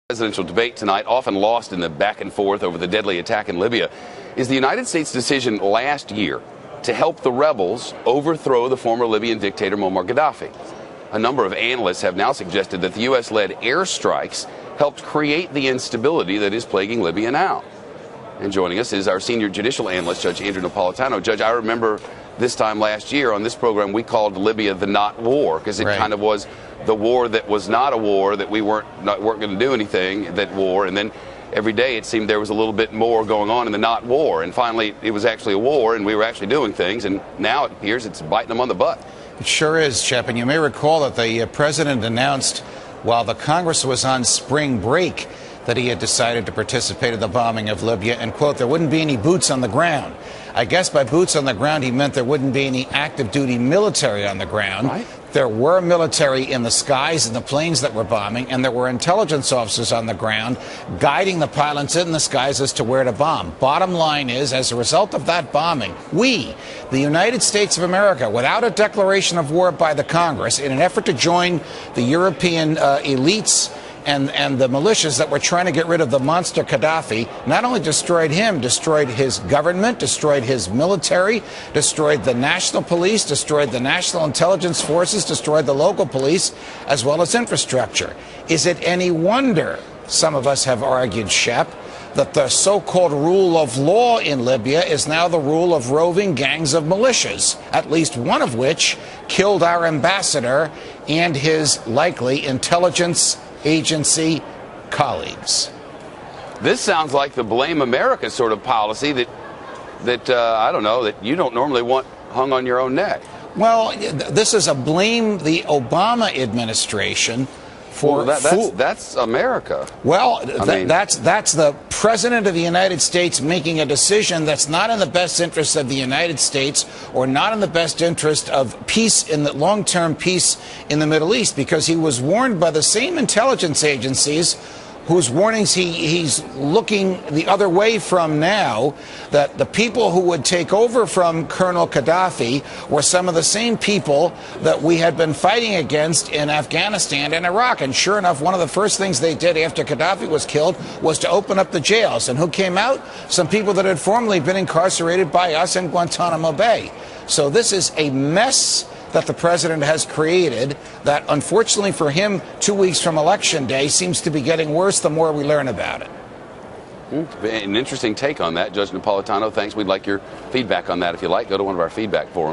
Presidential debate tonight, often lost in the back and forth over the deadly attack in Libya, is the United States' decision last year to help the rebels overthrow the former Libyan dictator Muammar Gaddafi. A number of analysts have now suggested that the U.S.-led airstrikes helped create the instability that is plaguing Libya now. And joining us is our senior judicial analyst, Judge Andrew Napolitano. Judge, I remember this time last year on this program we called Libya the not war, because it kind of was the war that was not a war, that we weren't going to do anything, that war, and then every day it seemed there was a little bit more going on in the not war, and finally it was actually a war and we were actually doing things, and now it appears it's biting them on the butt. It sure is, Shep, and you may recall that the president announced while the Congress was on spring break that he had decided to participate in the bombing of Libya, and, quote, there wouldn't be any boots on the ground. I guess by boots on the ground he meant there wouldn't be any active duty military on the ground. Right. There were military in the skies in the planes that were bombing, and there were intelligence officers on the ground guiding the pilots in the skies as to where to bomb. Bottom line is, as a result of that bombing, we, the United States of America, without a declaration of war by the Congress, in an effort to join the European elites and the militias that were trying to get rid of the monster Gaddafi, not only destroyed him, destroyed his government, destroyed his military, destroyed the national police, destroyed the national intelligence forces, destroyed the local police, as well as infrastructure. Is it any wonder, some of us have argued, Shep, that the so-called rule of law in Libya is now the rule of roving gangs of militias, at least one of which killed our ambassador and his likely intelligence agency colleagues? This sounds like the blame America sort of policy that I don't know, that you don't normally want hung on your own neck. Well, this is a blame the Obama administration for... Well, that's America. Well, that's the President of the United States making a decision that's not in the best interest of the United States or not in the best interest of peace, in the long-term peace in the Middle East, because he was warned by the same intelligence agencies whose warnings he's looking the other way from now, that the people who would take over from Colonel Gaddafi were some of the same people that we had been fighting against in Afghanistan and Iraq. And sure enough, one of the first things they did after Gaddafi was killed was to open up the jails. And who came out? Some people that had formerly been incarcerated by us in Guantanamo Bay. So this is a mess that the president has created that, unfortunately for him, 2 weeks from Election Day, seems to be getting worse the more we learn about it. An interesting take on that, Judge Napolitano. Thanks. We'd like your feedback on that if you like. Go to one of our feedback forums.